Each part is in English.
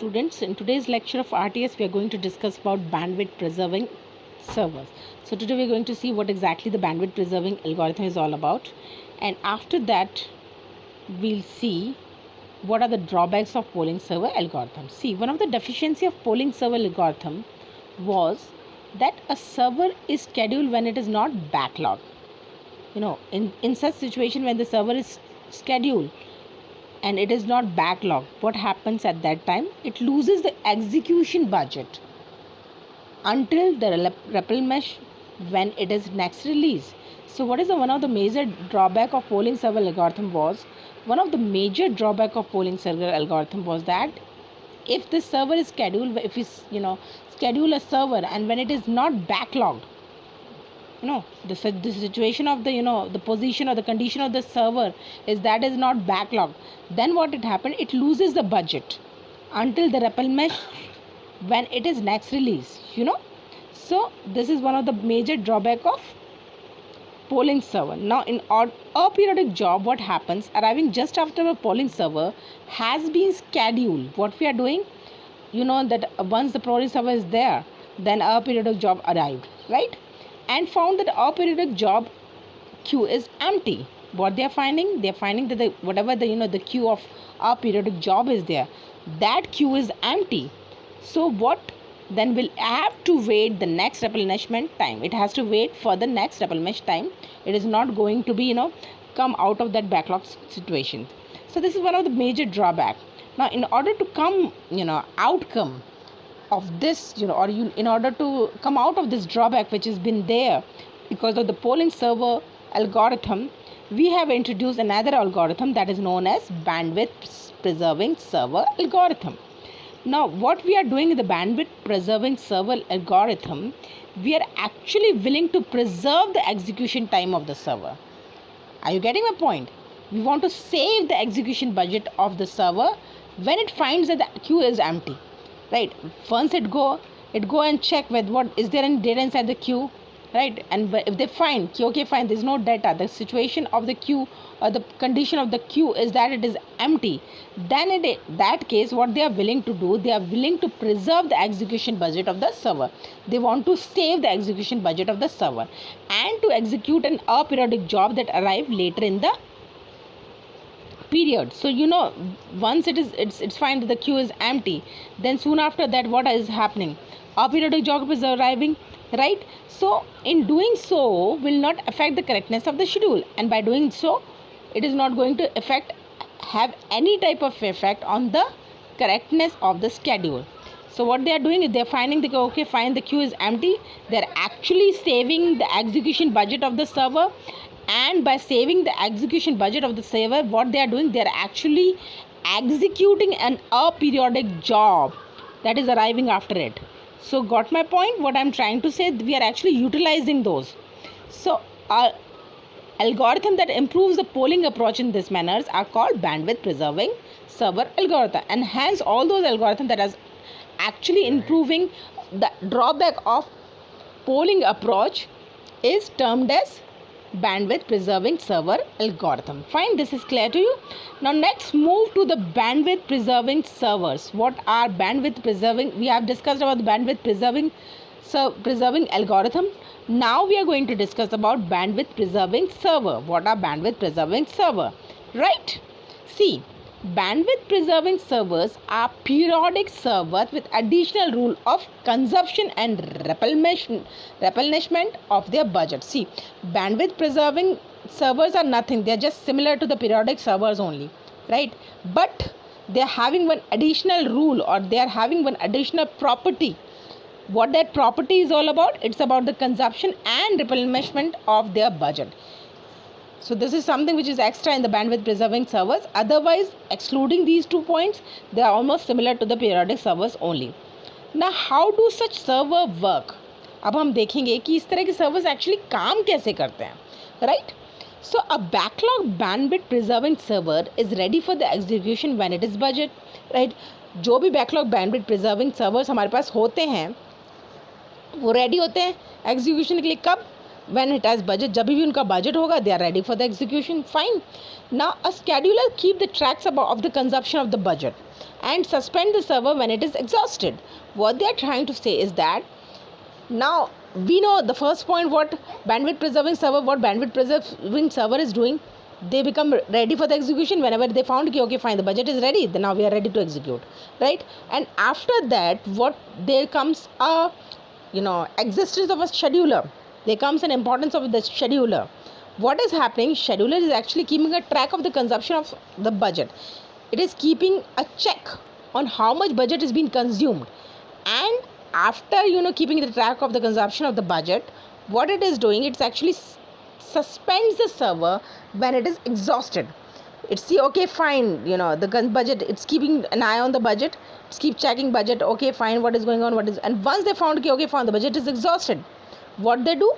students. In today's lecture of RTS, we are going to discuss about bandwidth preserving servers. So today we are going to see what exactly the bandwidth preserving algorithm is all about, and after that we'll see what are the drawbacks of polling server algorithm. See, one of the deficiency of polling server algorithm was that a server is scheduled when it is not backlogged. In such situation, when the server is scheduled and it is not backlogged, what happens at that time? It loses the execution budget until the REPL mesh when it is next released. So what is one of the major drawback of polling server algorithm was? One of the major drawback of polling server algorithm was that if the server is scheduled, if we schedule a server and when it is not backlogged, the situation of the position or the condition of the server is that is not backlogged, then what it happened, it loses the budget until the REPL mesh when it is next release. So this is one of the major drawback of polling server. Now in aperiodic job, what happens, arriving just after a polling server has been scheduled, what we are doing, that once the polling server is there, then aperiodic job arrived, right, and found that aperiodic job queue is empty. What they are finding? They are finding that the queue of aperiodic job is there, that queue is empty. So what then will have to wait the next replenishment time. It has to wait for the next replenishment time. It is not going to be come out of that backlog situation. So this is one of the major drawback. Now in order to come outcome of this, in order to come out of this drawback which has been there because of the polling server algorithm, we have introduced another algorithm that is known as bandwidth preserving server algorithm. Now what we are doing in the bandwidth preserving server algorithm, we are actually willing to preserve the execution time of the server. Are you getting my point? We want to save the execution budget of the server when it finds that the queue is empty, right? Once it go and check with what is there any data inside the queue, right? And if they find okay, fine, there is no data, the situation of the queue or the condition of the queue is that it is empty, then in that case what they are willing to do, they are willing to preserve the execution budget of the server. They want to save the execution budget of the server and to execute an aperiodic job that arrive later in the period. So once it's fine that the queue is empty, then soon after that what is happening, aperiodic job is arriving, right? So in doing so will not affect the correctness of the schedule, and by doing so it is not going to have any type of effect on the correctness of the schedule. So what they are doing is they are finding the okay, fine, the queue is empty, they are actually saving the execution budget of the server, and by saving the execution budget of the server, what they are doing, they are actually executing an aperiodic job that is arriving after it. So got my point? What I am trying to say, we are actually utilizing those. So our algorithm that improves the polling approach in this manners are called bandwidth preserving server algorithm, and hence all those algorithms that is actually improving the drawback of polling approach is termed as bandwidth preserving server algorithm. Fine, this is clear to you. Now next move to the bandwidth preserving servers. What are bandwidth preserving? We have discussed about the bandwidth preserving algorithm. Now we are going to discuss about bandwidth preserving server. What are bandwidth preserving server? Right? See, bandwidth preserving servers are periodic servers with additional rule of consumption and replenishment of their budget. See, bandwidth preserving servers are nothing, they are just similar to the periodic servers only, right? But they are having one additional rule, or they are having one additional property. What that property is all about? It's about the consumption and replenishment of their budget. So this is something which is extra in the bandwidth preserving servers. Otherwise, excluding these 2 points, they are almost similar to the periodic servers only. Now how do such server work? अब हम देखेंगे कि इस तरह के servers actually काम कैसे करते हैं, right? So a backlog bandwidth preserving server is ready for the execution when it is budget, right? जो भी backlog bandwidth preserving servers हमारे पास होते हैं वो ready होते हैं execution के लिए कब? When it has budget, जब भी उनका budget होगा, they are ready for the execution. Fine. Now a scheduler keep the tracks of the consumption of the budget. and suspend the server when it is exhausted. What they are trying to say is that now we know the first point, what bandwidth preserving server is doing. They become ready for the execution whenever they found okay fine, the budget is ready, then now we are ready to execute, right? And after that, what there comes a existence of a scheduler. There comes an importance of the scheduler. What is happening? Scheduler is actually keeping a track of the consumption of the budget. It is keeping a check on how much budget is being consumed, and after keeping the track of the consumption of the budget, what it is doing, it's actually suspends the server when it is exhausted. It's see okay fine, the budget, it's keeping an eye on the budget, it's keep checking budget, okay fine, what is going on, what is, and once they found okay fine, the budget is exhausted, what they do,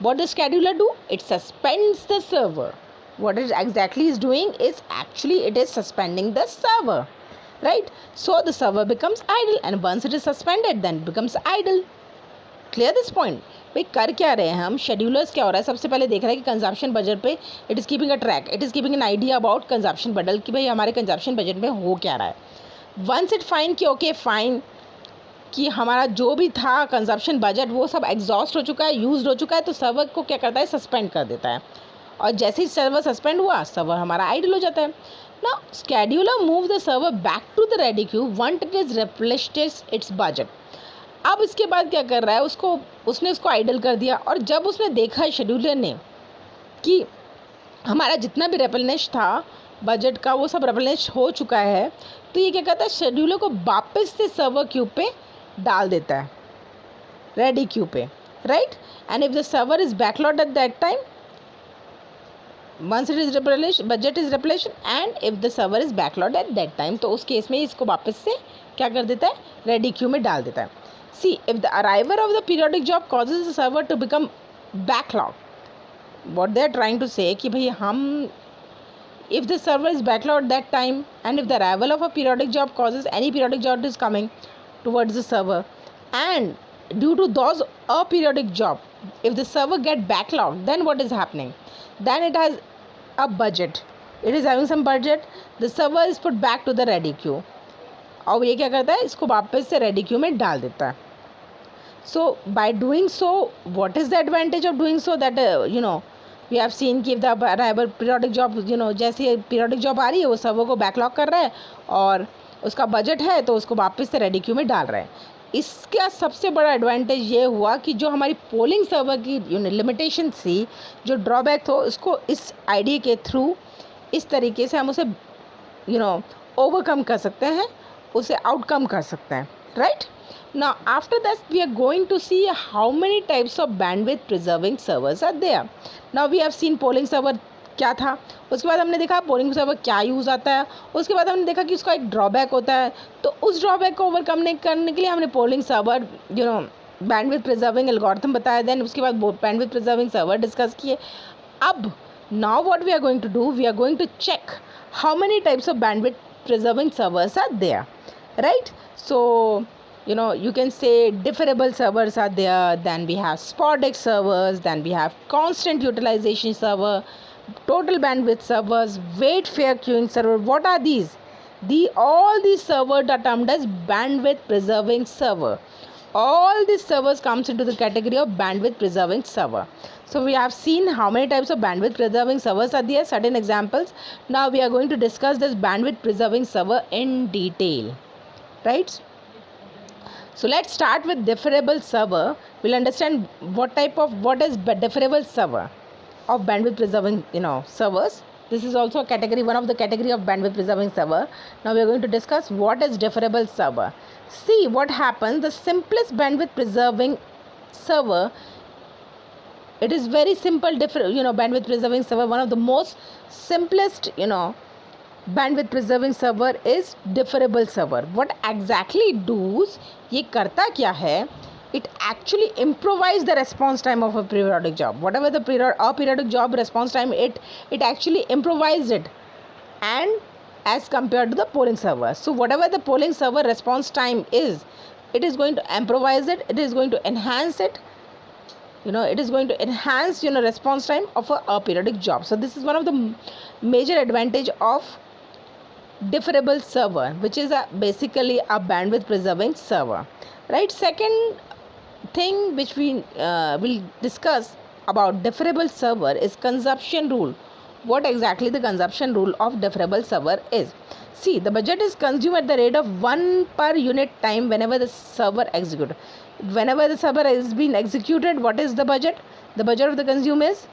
what the scheduler do, it suspends the server. What it exactly is doing is actually it is suspending the server, right? So the server becomes idle, and once it is suspended, then it becomes idle. Clear this point? भाई कर क्या रहे हैं हम? Schedulers क्या हो रहा है, सबसे पहले देख रहा है कि कंजम्पशन बजट पे it is keeping a track, it is keeping an idea about consumption budget, कि भाई हमारे कंजम्पशन बजट में हो क्या रहा है. वंस इट फाइन कि ओके फाइन कि हमारा जो भी था कंजम्पशन बजट वो सब एग्जॉस्ट हो चुका है, यूज्ड हो चुका है, तो सर्वर को क्या करता है, सस्पेंड कर देता है. और जैसे ही सर्वर सस्पेंड हुआ, सर्वर हमारा आइडल हो जाता है. Now scheduler move the server back to the ready queue once it is replenished its budget. अब इसके बाद क्या कर रहा है, उसने उसको आइडल कर दिया, और जब उसने देखा शेड्यूलर ने कि हमारा जितना भी रेप्लेनिश था बजट का वो सब रेप्लेनिश हो चुका है, तो ये क्या करता है, शेड्यूलर को वापस से सर्वर क्यू पे डाल देता है, रेडी क्यू पे, right. And if the server is backlogged at that time, once it is replenished, budget is replenished, and if the server is backlogged at that time, तो उस केस में इसको वापस से क्या कर देता है, रेडी क्यू में डाल देता है. See, if the arrival of the periodic job causes the server to become backlogged, what they are trying to say कि भाई हम, if the server is backlogged that time, and if the arrival of a periodic job causes, any periodic job is coming towards the server, and due to those a periodic job, if the server get backlogged, then what is happening? Then it has a budget, it is having some budget, the server is put back to the ready queue, और ये क्या करता है, इसको वापस से ready queue में डाल देता है. So by doing so, what is the advantage of doing so, that we have seen कि द अराइवल पीरियोडिक जॉब, जैसे पीरियोडिक जॉब आ रही है वो सर्वर को बैकलॉग कर रहा है, और उसका बजट है तो उसको वापस से रेडी क्यू में डाल रहा है. इसका सबसे बड़ा एडवांटेज ये हुआ कि जो हमारी पोलिंग सर्वर की लिमिटेशन थी, जो ड्रॉबैक था, उसको इस आईडी के थ्रू इस तरीके से हम उसे ओवरकम कर सकते हैं, उसे आउटकम कर सकते हैं, right. Now after that we are going to see how many types of bandwidth preserving servers are there. Now we have seen polling server क्या था, उसके बाद हमने देखा पोलिंग सर्वर क्या यूज़ आता है, उसके बाद हमने देखा कि उसका एक ड्रॉबैक होता है, तो उस ड्रॉबैक को ओवरकम करने के लिए हमने polling server bandwidth preserving algorithm बताया, देन उसके बाद बैंडविड्थ प्रिजर्विंग सर्वर डिस्कस किए. अब now what we are going to do, we are going to check how many types of bandwidth preserving servers are there, right. So you can say deferrable servers are there, then we have sporadic servers, then we have constant utilization server, total bandwidth servers, wait fair queuing server. What are these? All these servers are termed as bandwidth preserving server. All these servers comes into the category of bandwidth preserving server. So we have seen how many types of bandwidth preserving servers are there, certain examples. Now we are going to discuss this bandwidth preserving server in detail, right? So let's start with deferrable server. We'll understand what is deferrable server of bandwidth preserving servers. This is also a category, one of the category of bandwidth preserving server. Now we are going to discuss what is deferrable server. See what happens, the simplest bandwidth preserving server, it is very simple. Bandwidth preserving server, one of the most simplest bandwidth preserving server is deferrable server. What exactly it does, ये करता क्या है, it actually improvise the response time of a periodic job. Whatever the periodic job response time, it actually improvise it, and as compared to the polling server. So whatever the polling server response time is, it is going to improvise it, it is going to enhance it, it is going to enhance response time of a periodic job. So this is one of the major advantage of deferrable server, which is basically a bandwidth preserving server, right? Second thing which we will discuss about deferrable server is consumption rule. What exactly the consumption rule of deferrable server is? See, the budget is consumed at the rate of 1 per unit time whenever the server executes. Whenever the server is being executed, what is the budget? The budget of the consume is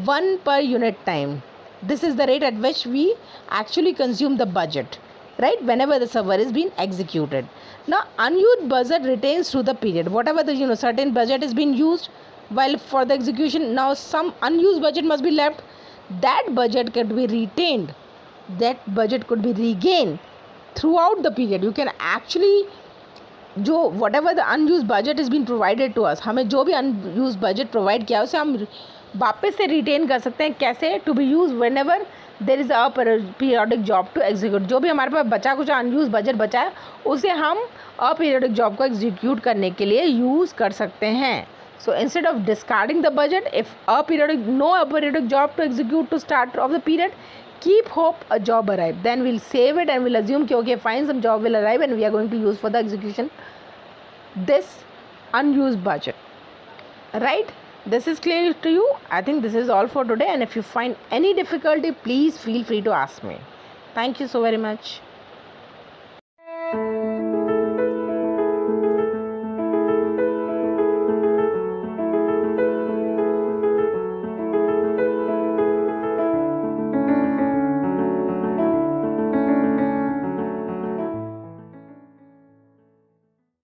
1 per unit time. This is the rate at which we actually consume the budget, right? Whenever the server is being executed. Now, unused budget retains through the period. Whatever the certain budget is being used while for the execution, now some unused budget must be left. That budget could be retained. That budget could be regained throughout the period. You can actually जो whatever the unused budget is being provided to us, हमें जो भी unused budget provide किया उसे हम वापस से retain कर सकते हैं. कैसे? To be use whenever there is a periodic job to execute. जो भी हमारे पास बचा कुछ अनयूज बजट बचा है उसे हम अपीरियोडिक जॉब को एग्जीक्यूट करने के लिए यूज़ कर सकते हैं. So instead of discarding the budget, if no aperiodic job to execute to start of the period, keep hope a job arrive. Then we'll save it and we'll assume कि okay fine, some job will arrive and we are going to use for the execution this unused budget. Right? This is clear to you? I think this is all for today, and if you find any difficulty, please feel free to ask me. Thank you so very much.